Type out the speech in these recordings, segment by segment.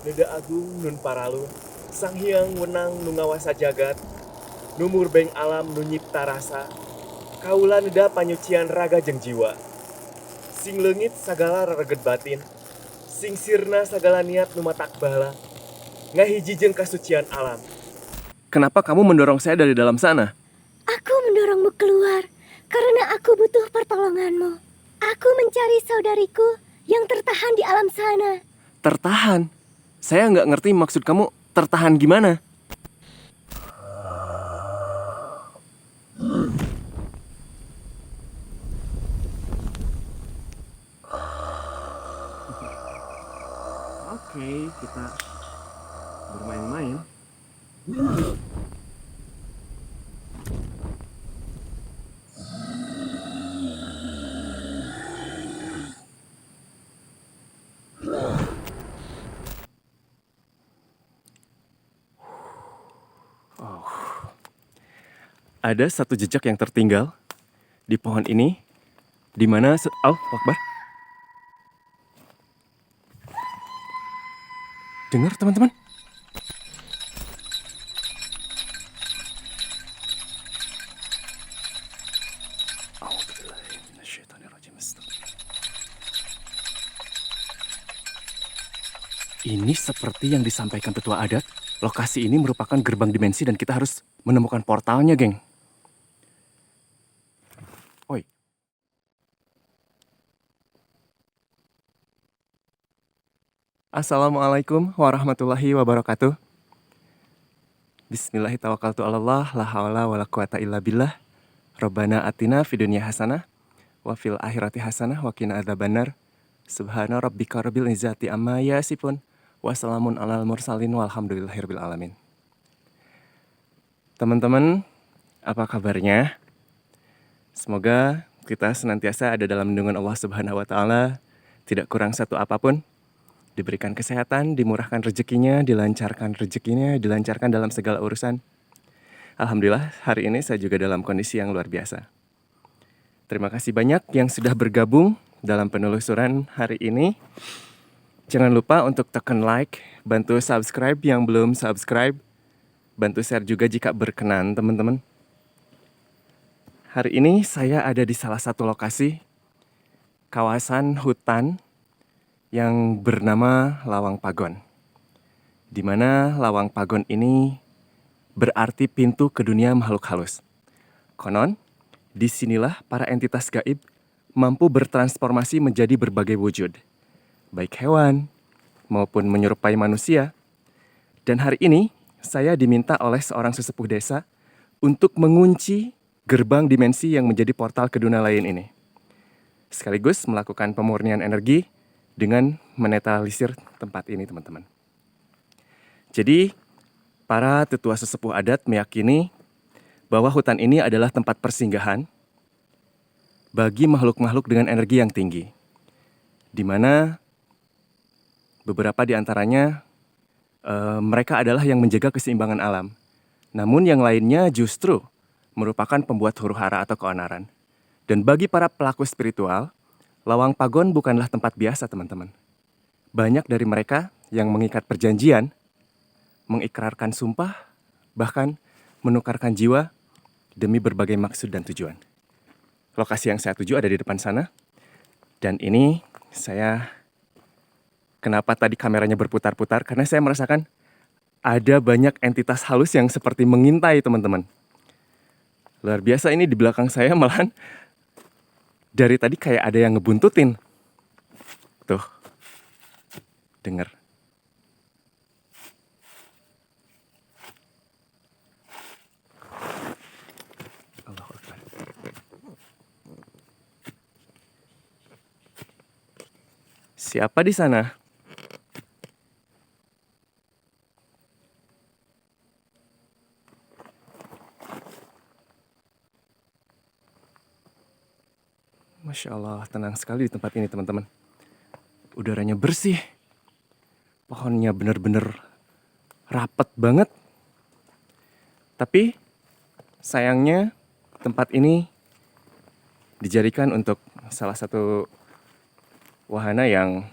Neda agung nun paralun, sang hyang wenang nu ngawasa jagat, numur beng alam nu nyipta rasa, kaula neda panyucian raga jeung jiwa. Sing leungit sagala rereged batin, sing sirna sagala niat nu matak bala, ngahiji jeung kasucian alam. Kenapa kamu mendorong saya dari dalam sana? Aku mendorongmu keluar karena aku butuh pertolonganmu. Aku mencari saudariku yang tertahan di alam sana. Tertahan? Saya nggak ngerti maksud kamu tertahan gimana? Oke, kita bermain-main. Ada satu jejak yang tertinggal di pohon ini, di mana Akbar. Dengar teman-teman? Ini seperti yang disampaikan tetua adat. Lokasi ini merupakan gerbang dimensi dan kita harus menemukan portalnya, geng. Oi. Assalamualaikum warahmatullahi wabarakatuh. Bismillahirrahmanirrahim. La haula wala quwata illa billah. Rabbana atina fid dunya hasanah wa fil akhirati hasanah wa qina adzabannar. Subhana rabbika rabbil izzati amma yasifun. Wassalamun alal mursalin walhamdulillahirabbil alamin. Teman-teman, apa kabarnya? Semoga kita senantiasa ada dalam lindungan Allah Subhanahu wa taala, tidak kurang satu apapun. Diberikan kesehatan, dimurahkan rezekinya, dilancarkan dalam segala urusan. Alhamdulillah, hari ini saya juga dalam kondisi yang luar biasa. Terima kasih banyak yang sudah bergabung dalam penelusuran hari ini. Jangan lupa untuk tekan like, bantu subscribe yang belum subscribe, bantu share juga jika berkenan, teman-teman. Hari ini saya ada di salah satu lokasi, kawasan hutan yang bernama Lawang Pagon. Di mana Lawang Pagon ini berarti pintu ke dunia makhluk halus. Konon, disinilah para entitas gaib mampu bertransformasi menjadi berbagai wujud, baik hewan maupun menyerupai manusia. Dan hari ini saya diminta oleh seorang sesepuh desa untuk mengunci gerbang dimensi yang menjadi portal ke dunia lain ini. Sekaligus melakukan pemurnian energi dengan menetralisir tempat ini, teman-teman. Jadi, para tetua sesepuh adat meyakini bahwa hutan ini adalah tempat persinggahan bagi makhluk-makhluk dengan energi yang tinggi, di mana beberapa di antaranya mereka adalah yang menjaga keseimbangan alam. Namun yang lainnya justru merupakan pembuat huru-hara atau keonaran. Dan bagi para pelaku spiritual, Lawang Pagon bukanlah tempat biasa, teman-teman. Banyak dari mereka yang mengikat perjanjian, mengikrarkan sumpah, bahkan menukarkan jiwa demi berbagai maksud dan tujuan. Lokasi yang saya tuju ada di depan sana. Dan ini kenapa tadi kameranya berputar-putar? Karena saya merasakan ada banyak entitas halus yang seperti mengintai, teman-teman. Luar biasa, ini di belakang saya malahan dari tadi kayak ada yang ngebuntutin. Tuh, dengar. Allahu Akbar. Siapa di sana? Masya Allah, tenang sekali di tempat ini, teman-teman. Udaranya bersih. Pohonnya benar-benar rapat banget. Tapi sayangnya tempat ini dijadikan untuk salah satu wahana yang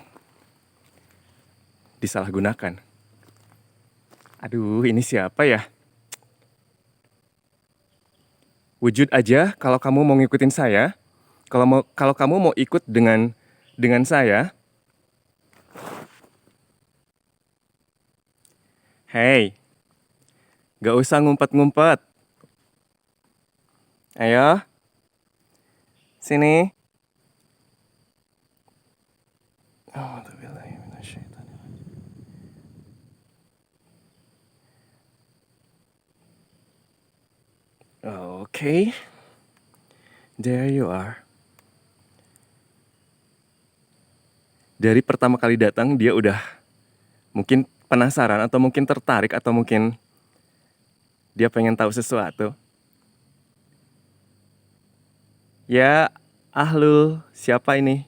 disalahgunakan. Aduh, ini siapa ya? Wujud aja kalau kamu mau ngikutin saya. Kalau kamu mau ikut dengan saya. Hey, gak usah ngumpet-ngumpet. Ayo, sini. Okay, there you are. Dari pertama kali datang dia udah mungkin penasaran atau mungkin tertarik atau mungkin dia pengen tahu sesuatu. Ya, Ahlul, siapa ini?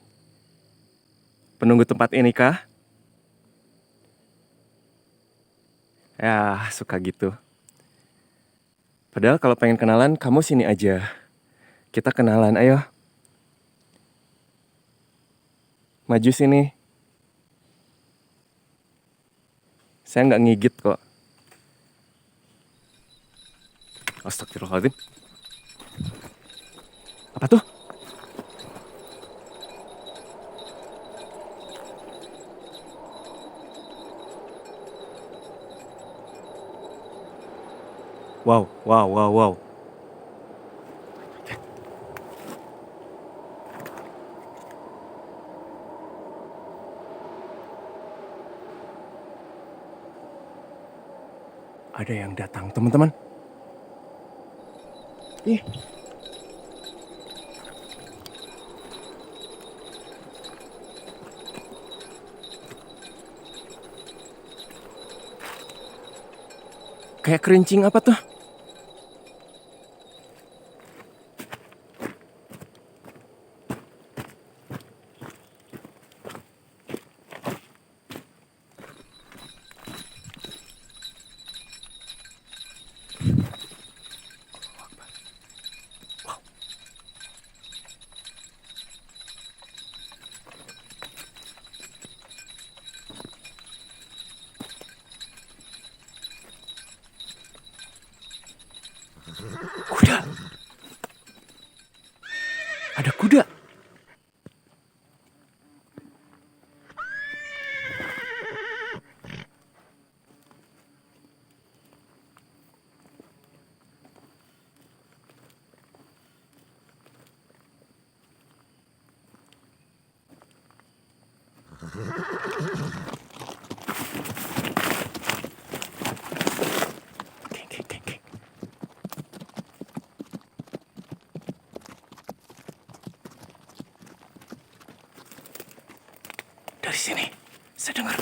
Penunggu tempat ini kah? Ya, suka gitu. Padahal kalau pengen kenalan, kamu sini aja. Kita kenalan, ayo. Maju sini. Saya nggak ngigit kok. Astagfirullahaladzim. Apa tuh? Wow. Ada yang datang, teman-teman. Ih. Kayak kerincing apa tuh? Kuda. Ada kuda. Geng. Dari sini, saya dengar.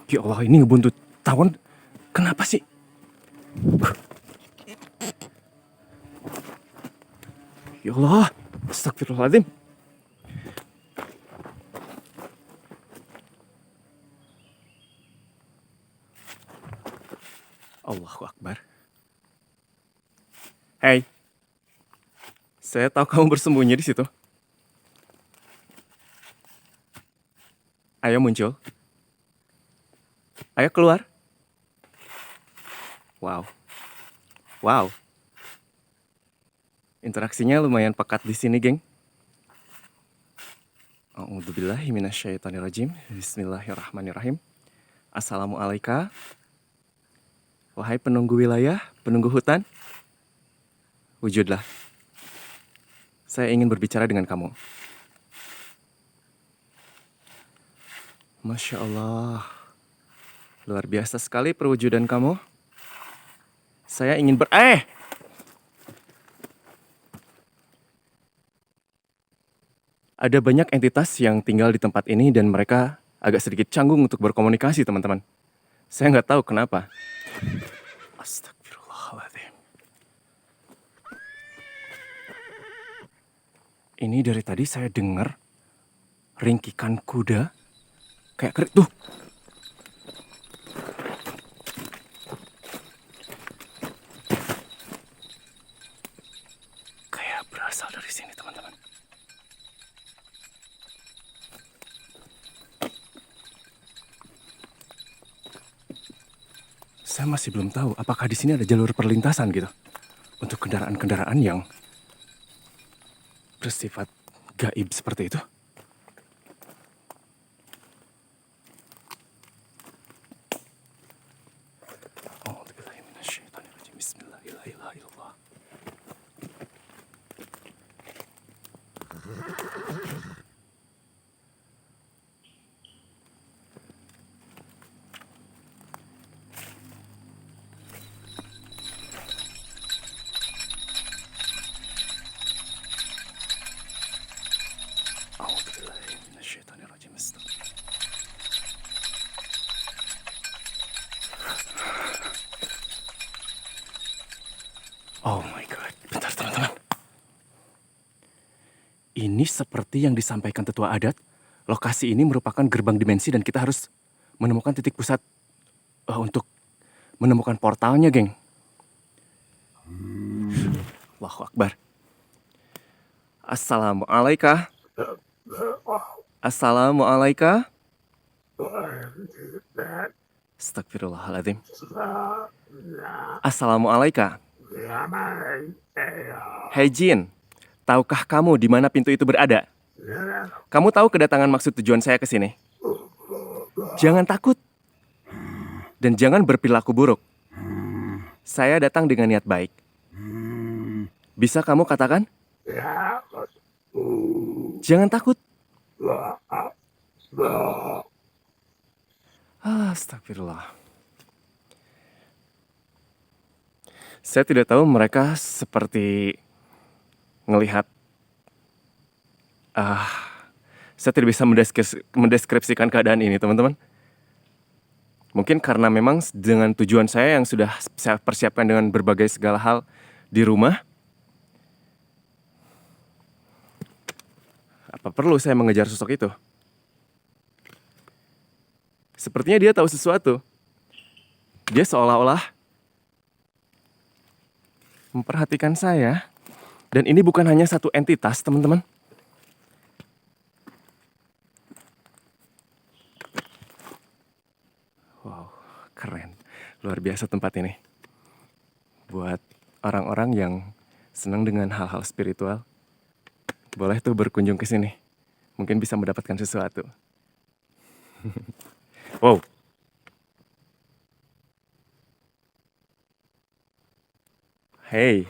Ya Allah, ini ngebuntut tawon. Kenapa sih? Ya Allah, astagfirullahaladzim. Allahu Akbar. Hey, saya tahu kamu bersembunyi di situ. Ayo muncul. Ayo keluar. Wow. Interaksinya lumayan pekat di sini, geng. A'udzubillahi minasyaitonirrajim. Bismillahirrahmanirrahim. Assalamualaikum. Wahai penunggu wilayah, penunggu hutan. Wujudlah. Saya ingin berbicara dengan kamu. Masya Allah. Luar biasa sekali perwujudan kamu. Saya ingin Ada banyak entitas yang tinggal di tempat ini dan mereka agak sedikit canggung untuk berkomunikasi, teman-teman. Saya nggak tahu kenapa. Astagfirullahaladzim. Ini dari tadi saya dengar ringkikan kuda kayak kerik tuh. berasal dari sini, teman-teman. Saya masih belum tahu apakah di sini ada jalur perlintasan gitu untuk kendaraan-kendaraan yang bersifat gaib seperti itu. Bismillahirrahmanirrahim. Oh my god, bentar teman-teman. Ini seperti yang disampaikan tetua adat. Lokasi ini merupakan gerbang dimensi dan kita harus menemukan titik pusat untuk menemukan portalnya, geng. Allahu Akbar. Assalamualaikum. Assalamualaikum. Astagfirullahaladzim. Assalamualaikum. Hei Jin, tahukah kamu di mana pintu itu berada? Kamu tahu kedatangan maksud tujuan saya ke sini? Jangan takut. Dan jangan berperilaku buruk. Saya datang dengan niat baik. Bisa kamu katakan? Jangan takut. Astagfirullah. Saya tidak tahu mereka seperti ngelihat. Saya tidak bisa mendeskripsikan keadaan ini, teman-teman. Mungkin karena memang dengan tujuan saya yang sudah saya persiapkan dengan berbagai segala hal di rumah. Apa perlu saya mengejar sosok itu? Sepertinya dia tahu sesuatu. Dia seolah-olah memperhatikan saya. Dan ini bukan hanya satu entitas, teman-teman. Wow, keren. Luar biasa tempat ini. Buat orang-orang yang senang dengan hal-hal spiritual, boleh tuh berkunjung ke sini. Mungkin bisa mendapatkan sesuatu. Wow. Hey.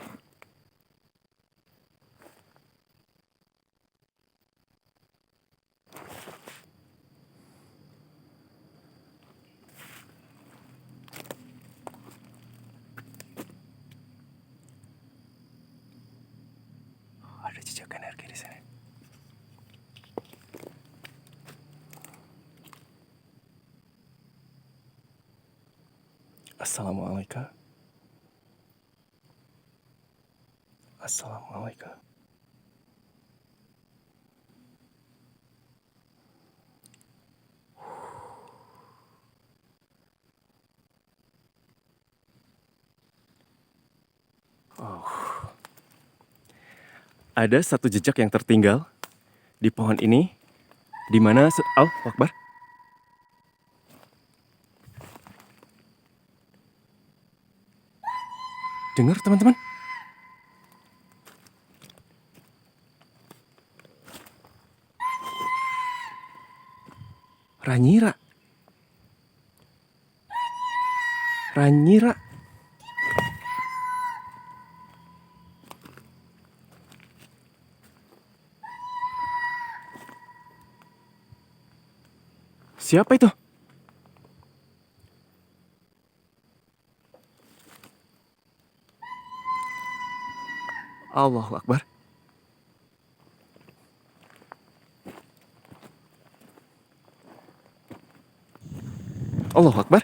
Ada jejak energi di sini. Assalamualaikum. Assalamualaikum. Oh. Ada satu jejak yang tertinggal di pohon ini, di mana oh, Akbar. Dengar, teman-teman? Ranyira. Ranyira. Siapa itu? Allahu Akbar. Allahu Akbar.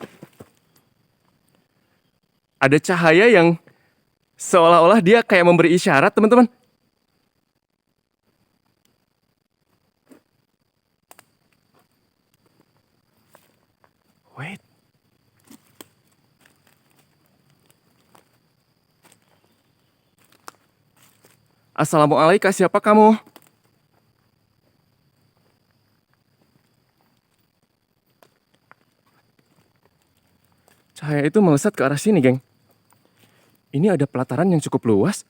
Ada cahaya yang seolah-olah dia kayak memberi isyarat, teman-teman. Wait. Assalamualaikum, siapa kamu? Cahaya itu melesat ke arah sini, geng. Ini ada pelataran yang cukup luas.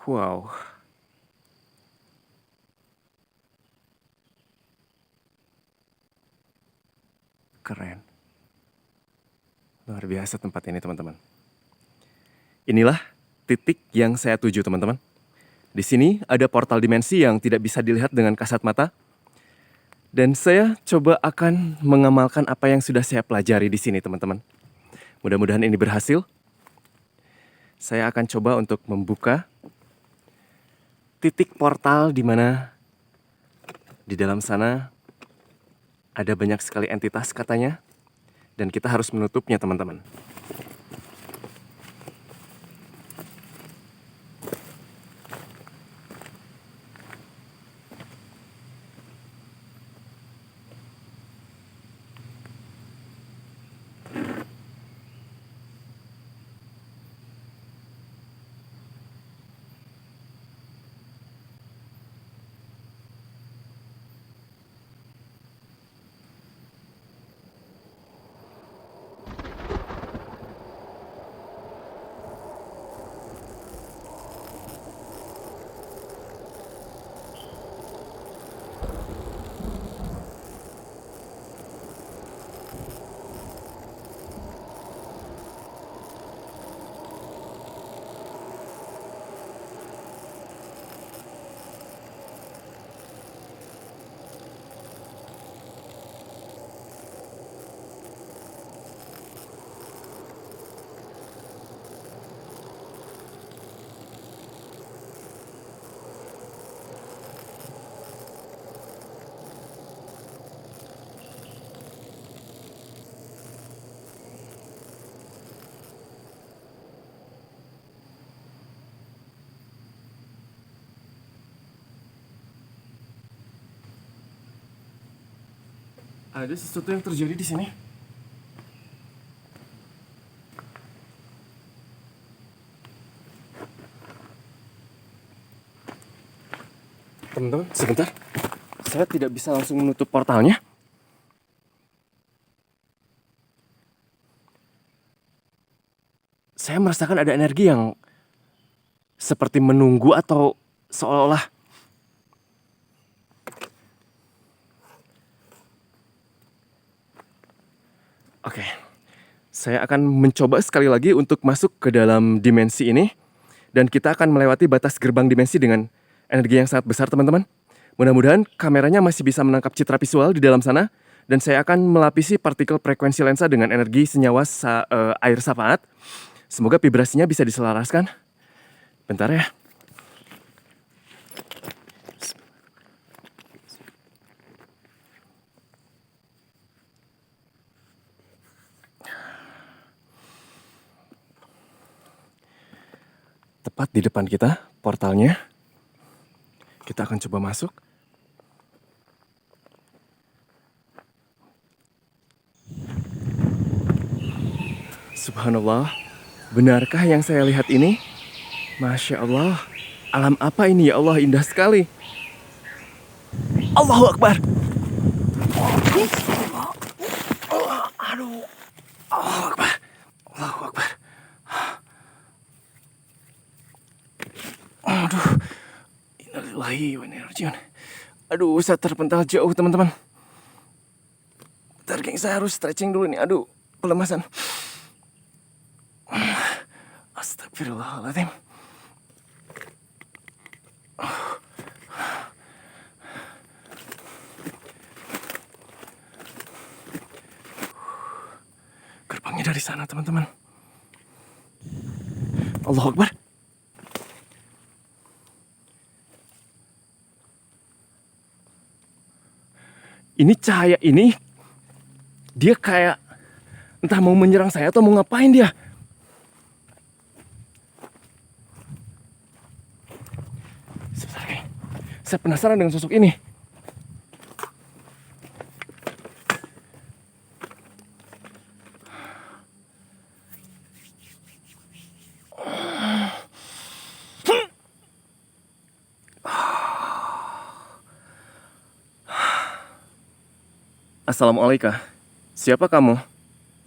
Wow. Keren. Luar biasa tempat ini, teman-teman. Inilah titik yang saya tuju, teman-teman. Di sini ada portal dimensi yang tidak bisa dilihat dengan kasat mata. Dan saya coba akan mengamalkan apa yang sudah saya pelajari di sini, teman-teman. Mudah-mudahan ini berhasil. Saya akan coba untuk membuka titik portal di mana di dalam sana ada banyak sekali entitas katanya. Dan kita harus menutupnya, teman-teman. Ada sesuatu yang terjadi di sini. Teman-teman, sebentar. Saya tidak bisa langsung menutup portalnya. Saya merasakan ada energi yang seperti menunggu atau seolah-olah Oke, saya akan mencoba sekali lagi untuk masuk ke dalam dimensi ini. Dan kita akan melewati batas gerbang dimensi dengan energi yang sangat besar, teman-teman. Mudah-mudahan kameranya masih bisa menangkap citra visual di dalam sana. Dan saya akan melapisi partikel frekuensi lensa dengan energi senyawa air safaat. Semoga vibrasinya bisa diselaraskan. Bentar ya. Tepat di depan kita, portalnya. Kita akan coba masuk. Subhanallah, benarkah yang saya lihat ini? Masya Allah, alam apa ini ya Allah, indah sekali. Allahu Akbar. Aduh, Allahu Akbar. Allahu Akbar. Aduh, innalillahi wa inna ilaihi raji'un. Aduh, saya terpental jauh, teman-teman. Bentar, geng, saya harus stretching dulu nih. Aduh, pelemasan. Astagfirullahaladzim. Gerbangnya dari sana, teman-teman. Allahu Akbar. Ini cahaya ini, dia kayak Entah mau menyerang saya atau mau ngapain dia. Sebentar, Kang. Saya penasaran dengan sosok ini. Assalamualaikum. Siapa kamu?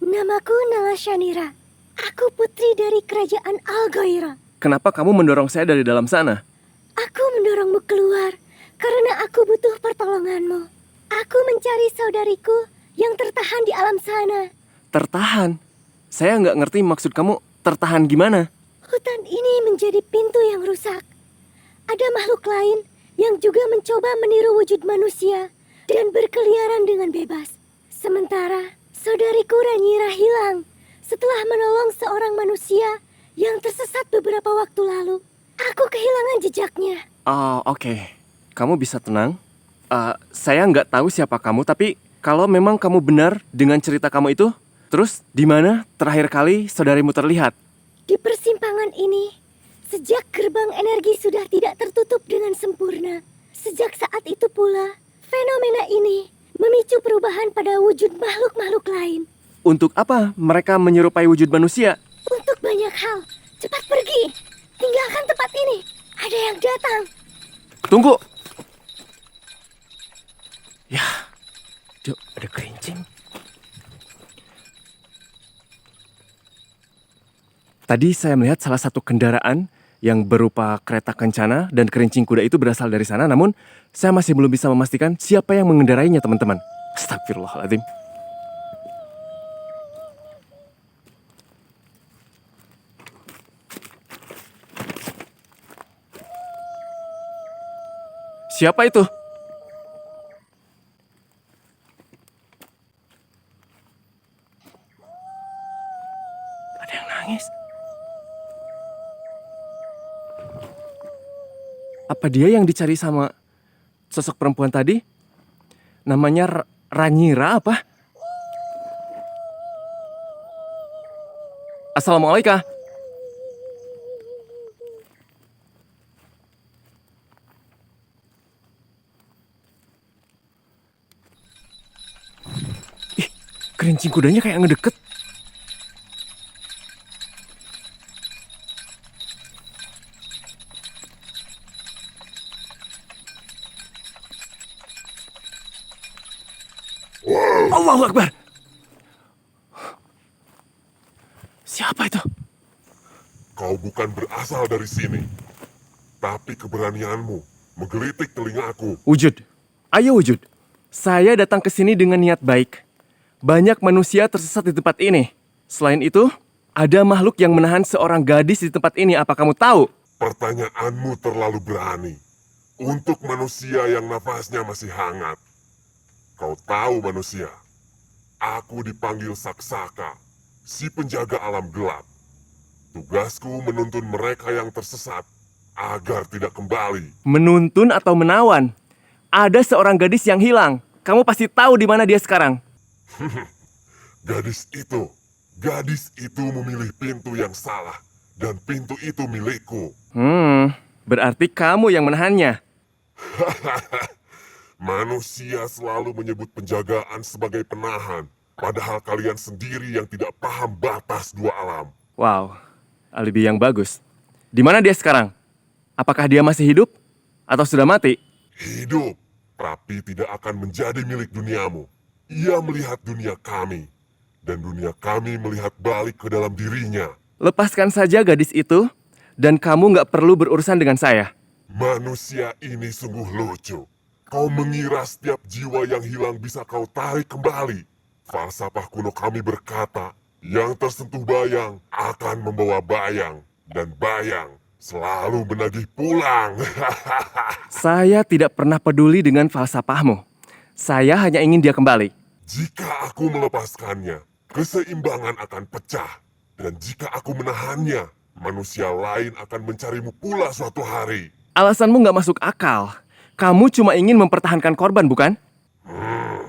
Namaku Nala Shanira. Aku putri dari kerajaan Algoira. Kenapa kamu mendorong saya dari dalam sana? Aku mendorongmu keluar karena aku butuh pertolonganmu. Aku mencari saudariku yang tertahan di alam sana. Tertahan? Saya nggak ngerti maksud kamu tertahan gimana? Hutan ini menjadi pintu yang rusak. Ada makhluk lain yang juga mencoba meniru wujud manusia dan berkeliaran dengan bebas. Sementara saudariku Ranyira hilang setelah menolong seorang manusia yang tersesat beberapa waktu lalu. Aku kehilangan jejaknya. Oh, oke. Kamu bisa tenang. Saya nggak tahu siapa kamu, tapi kalau memang kamu benar dengan cerita kamu itu, terus di mana terakhir kali saudarimu terlihat? Di persimpangan ini, sejak gerbang energi sudah tidak tertutup dengan sempurna. Sejak saat itu pula, fenomena ini memicu perubahan pada wujud makhluk-makhluk lain. Untuk apa mereka menyerupai wujud manusia? Untuk banyak hal, cepat pergi. Tinggalkan tempat ini. Ada yang datang. Tunggu. Ya, ada kerincing. Tadi saya melihat salah satu kendaraan yang berupa kereta kencana dan kerincing kuda itu berasal dari sana. Namun, saya masih belum bisa memastikan siapa yang mengendarainya, teman-teman. Astagfirullahaladzim. Siapa itu? Ada yang nangis. Apa dia yang dicari sama sosok perempuan tadi? Namanya Ranyira apa? Assalamualaikum. Ih, kerincing kudanya kayak ngedeket. Allahu Akbar. Siapa itu? Kau bukan berasal dari sini, tapi keberanianmu menggelitik telingaku. Wujud. Ayo wujud. Saya datang ke sini dengan niat baik. Banyak manusia tersesat di tempat ini. Selain itu, ada makhluk yang menahan seorang gadis di tempat ini. Apa kamu tahu? Pertanyaanmu terlalu berani untuk manusia yang nafasnya masih hangat. Kau tahu manusia, aku dipanggil Saksaka, si penjaga alam gelap. Tugasku menuntun mereka yang tersesat agar tidak kembali. Menuntun atau menawan? Ada seorang gadis yang hilang. Kamu pasti tahu di mana dia sekarang. Gadis itu memilih pintu yang salah, dan pintu itu milikku. Berarti kamu yang menahannya. Manusia selalu menyebut penjagaan sebagai penahan, padahal kalian sendiri yang tidak paham batas dua alam. Wow, alibi yang bagus. Di mana dia sekarang? Apakah dia masih hidup atau sudah mati? Hidup, tapi tidak akan menjadi milik duniamu. Ia melihat dunia kami, dan dunia kami melihat balik ke dalam dirinya. Lepaskan saja gadis itu, dan kamu nggak perlu berurusan dengan saya. Manusia ini sungguh lucu. Kau mengira setiap jiwa yang hilang bisa kau tarik kembali. Falsafah kuno kami berkata, yang tersentuh bayang akan membawa bayang, dan bayang selalu menagih pulang. Saya tidak pernah peduli dengan falsafahmu. Saya hanya ingin dia kembali. Jika aku melepaskannya, keseimbangan akan pecah. Dan jika aku menahannya, manusia lain akan mencarimu pula suatu hari. Alasanmu nggak masuk akal. Kamu cuma ingin mempertahankan korban, bukan?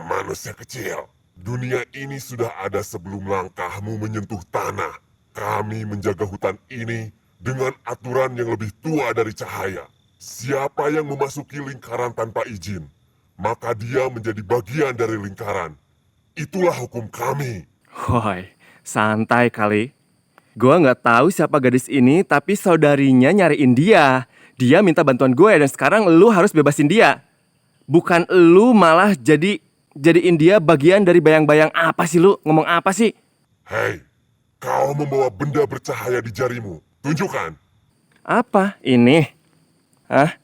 Manusia kecil. Dunia ini sudah ada sebelum langkahmu menyentuh tanah. Kami menjaga hutan ini dengan aturan yang lebih tua dari cahaya. Siapa yang memasuki lingkaran tanpa izin, maka dia menjadi bagian dari lingkaran. Itulah hukum kami. Woi, santai kali. Gua nggak tahu siapa gadis ini, tapi saudarinya nyariin dia. Dia minta bantuan gue dan sekarang lu harus bebasin dia. Bukan lu malah jadiin dia bagian dari bayang-bayang apa sih lu? Ngomong apa sih? Hei, kau membawa benda bercahaya di jarimu. Tunjukkan. Apa ini? Hah?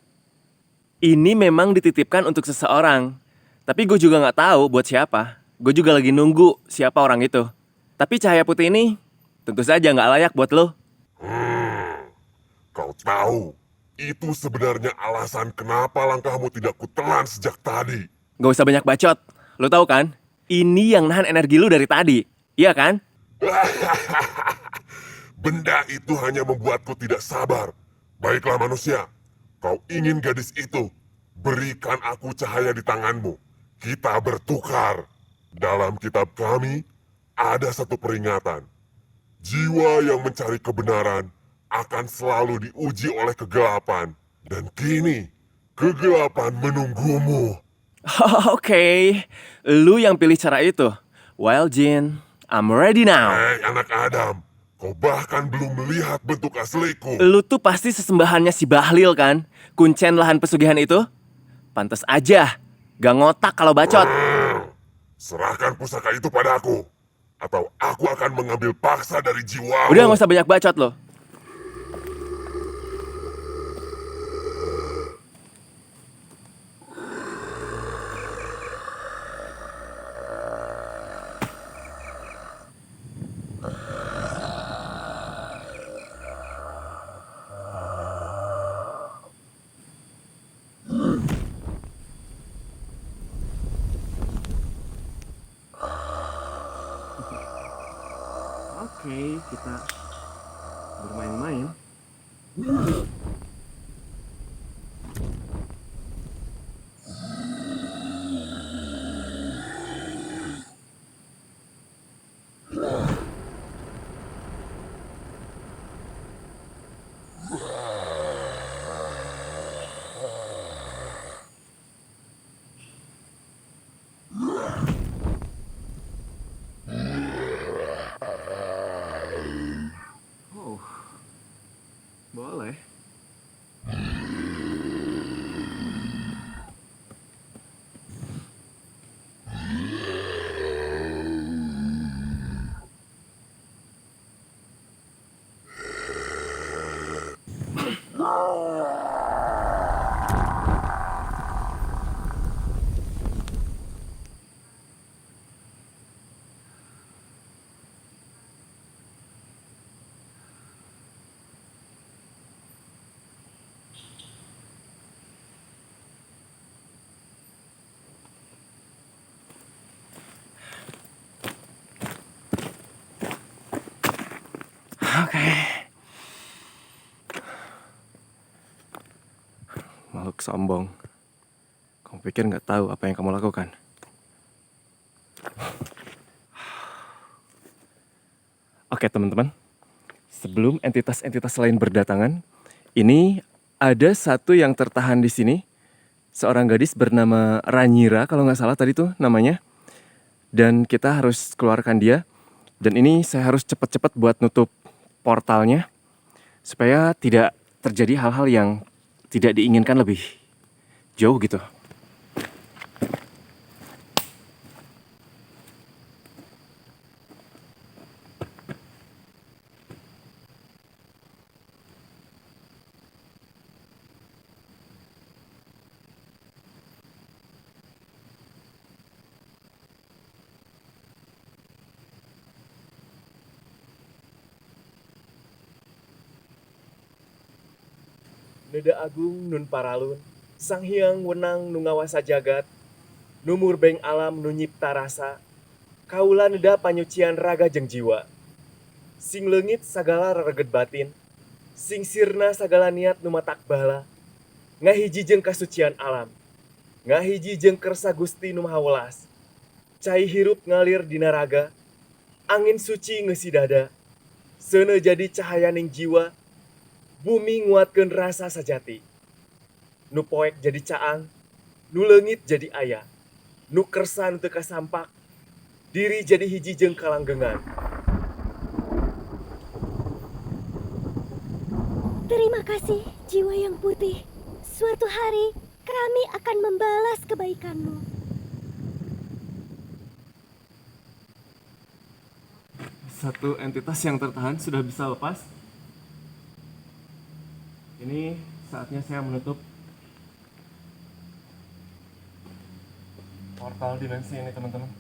Ini memang dititipkan untuk seseorang. Tapi gue juga nggak tahu buat siapa. Gue juga lagi nunggu siapa orang itu. Tapi cahaya putih ini tentu saja nggak layak buat lo. Kau tahu, itu sebenarnya alasan kenapa langkahmu tidak kutelan sejak tadi. Gak usah banyak bacot. Lo tahu kan? Ini yang nahan energi lu dari tadi. Iya kan? Benda itu hanya membuatku tidak sabar. Baiklah manusia, kau ingin gadis itu, berikan aku cahaya di tanganmu. Kita bertukar. Dalam kitab kami, ada satu peringatan. Jiwa yang mencari kebenaran akan selalu diuji oleh kegelapan. Dan kini, kegelapan menunggumu. Oke, lu yang pilih cara itu. Well, Jin, I'm ready now. Hei anak Adam, kau bahkan belum melihat bentuk asliku. Lu tuh pasti sesembahannya si Bahlil kan? Kuncen lahan pesugihan itu? Pantes aja, gak ngotak kalau bacot. Serahkan pusaka itu padaku, atau aku akan mengambil paksa dari jiwamu. Udah gak usah banyak bacot lo. Oke, kita bermain-main. Oh, boleh. Oke. Makhluk sombong. Kamu pikir nggak tahu apa yang kamu lakukan? Oke teman-teman, sebelum entitas-entitas lain berdatangan, ini ada satu yang tertahan di sini. Seorang gadis bernama Ranyira, kalau nggak salah tadi tuh namanya. Dan kita harus keluarkan dia. Dan ini saya harus cepat-cepat buat nutup portalnya. Supaya tidak terjadi hal-hal yang tidak diinginkan lebih jauh gitu. Neda agung nun paralun, sang hyang wenang nu ngawasa jagat, numur beng alam nu nyipta rasa, kaula neda panyucian raga jeung jiwa. Sing leungit sagala rereged batin, sing sirna sagala niat nu matak bala, ngahiji jeung kasucian alam, ngahiji jeung kersa Gusti nu Maha Welas. Cai hirup ngalir dina raga, angin suci ngesi dada, seuneu jadi cahayaning jiwa, bumi nguatkeun rasa sajati. Nu poek jadi caang, nu leungit jadi aya, nu kersan teu kasampak, diri jadi hiji jeung kalanggengan. Terima kasih, jiwa yang putih. Suatu hari, kami akan membalas kebaikanmu. Satu entitas yang tertahan sudah bisa lepas. Ini saatnya saya menutup portal dimensi ini, teman-teman.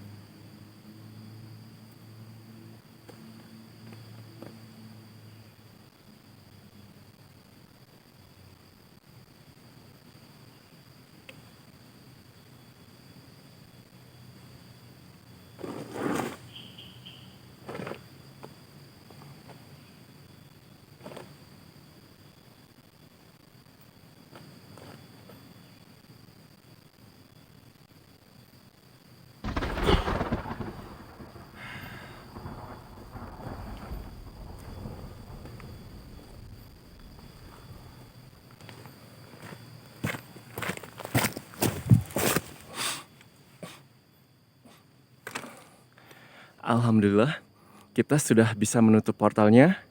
Alhamdulillah, kita sudah bisa menutup portalnya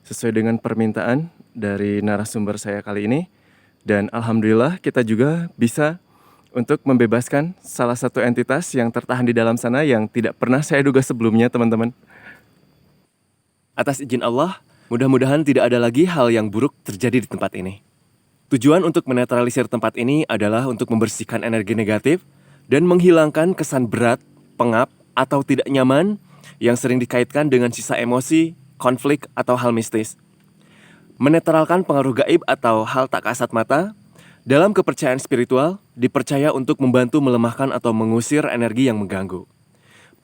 sesuai dengan permintaan dari narasumber saya kali ini. Dan alhamdulillah kita juga bisa untuk membebaskan salah satu entitas yang tertahan di dalam sana yang tidak pernah saya duga sebelumnya, teman-teman. Atas izin Allah, mudah-mudahan tidak ada lagi hal yang buruk terjadi di tempat ini. Tujuan untuk menetralisir tempat ini adalah untuk membersihkan energi negatif dan menghilangkan kesan berat, pengap, atau tidak nyaman yang sering dikaitkan dengan sisa emosi, konflik, atau hal mistis. Menetralkan pengaruh gaib atau hal tak kasat mata, dalam kepercayaan spiritual, dipercaya untuk membantu melemahkan atau mengusir energi yang mengganggu.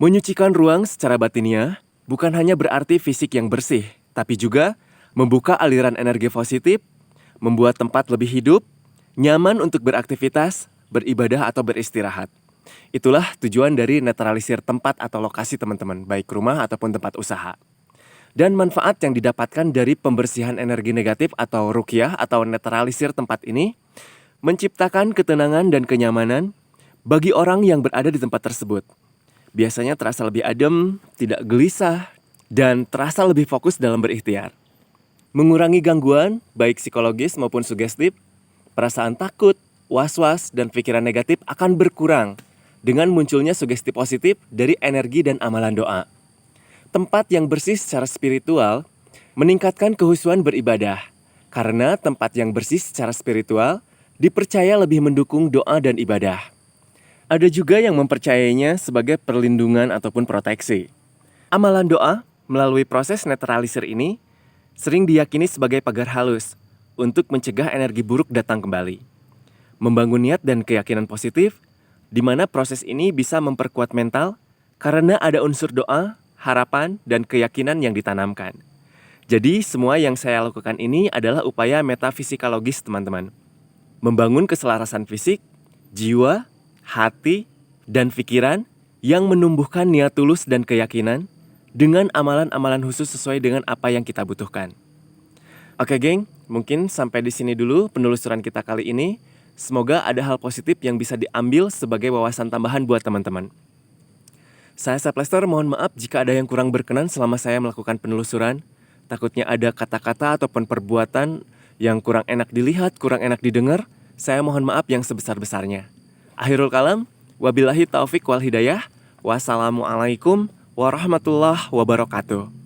Menyucikan ruang secara batiniah bukan hanya berarti fisik yang bersih, tapi juga membuka aliran energi positif, membuat tempat lebih hidup, nyaman untuk beraktivitas, beribadah, atau beristirahat. Itulah tujuan dari netralisir tempat atau lokasi, teman-teman, baik rumah ataupun tempat usaha. Dan manfaat yang didapatkan dari pembersihan energi negatif atau ruqyah atau netralisir tempat ini menciptakan ketenangan dan kenyamanan bagi orang yang berada di tempat tersebut. Biasanya terasa lebih adem, tidak gelisah, dan terasa lebih fokus dalam berikhtiar. Mengurangi gangguan, baik psikologis maupun sugestif, perasaan takut, was-was, dan pikiran negatif akan berkurang dengan munculnya sugesti positif dari energi dan amalan doa. Tempat yang bersih secara spiritual meningkatkan kehusuan beribadah, karena tempat yang bersih secara spiritual dipercaya lebih mendukung doa dan ibadah. Ada juga yang mempercayainya sebagai perlindungan ataupun proteksi. Amalan doa melalui proses netralisir ini sering diyakini sebagai pagar halus untuk mencegah energi buruk datang kembali. Membangun niat dan keyakinan positif, di mana proses ini bisa memperkuat mental karena ada unsur doa, harapan, dan keyakinan yang ditanamkan. Jadi semua yang saya lakukan ini adalah upaya metafisikologis, teman-teman. Membangun keselarasan fisik, jiwa, hati, dan pikiran yang menumbuhkan niat tulus dan keyakinan dengan amalan-amalan khusus sesuai dengan apa yang kita butuhkan. Oke, geng, mungkin sampai di sini dulu penelusuran kita kali ini. Semoga ada hal positif yang bisa diambil sebagai wawasan tambahan buat teman-teman. Saya Saplester, mohon maaf jika ada yang kurang berkenan selama saya melakukan penelusuran. Takutnya ada kata-kata ataupun perbuatan yang kurang enak dilihat, kurang enak didengar. Saya mohon maaf yang sebesar-besarnya. Akhirul kalam, wabillahi taufik wal hidayah. Wassalamualaikum warahmatullahi wabarakatuh.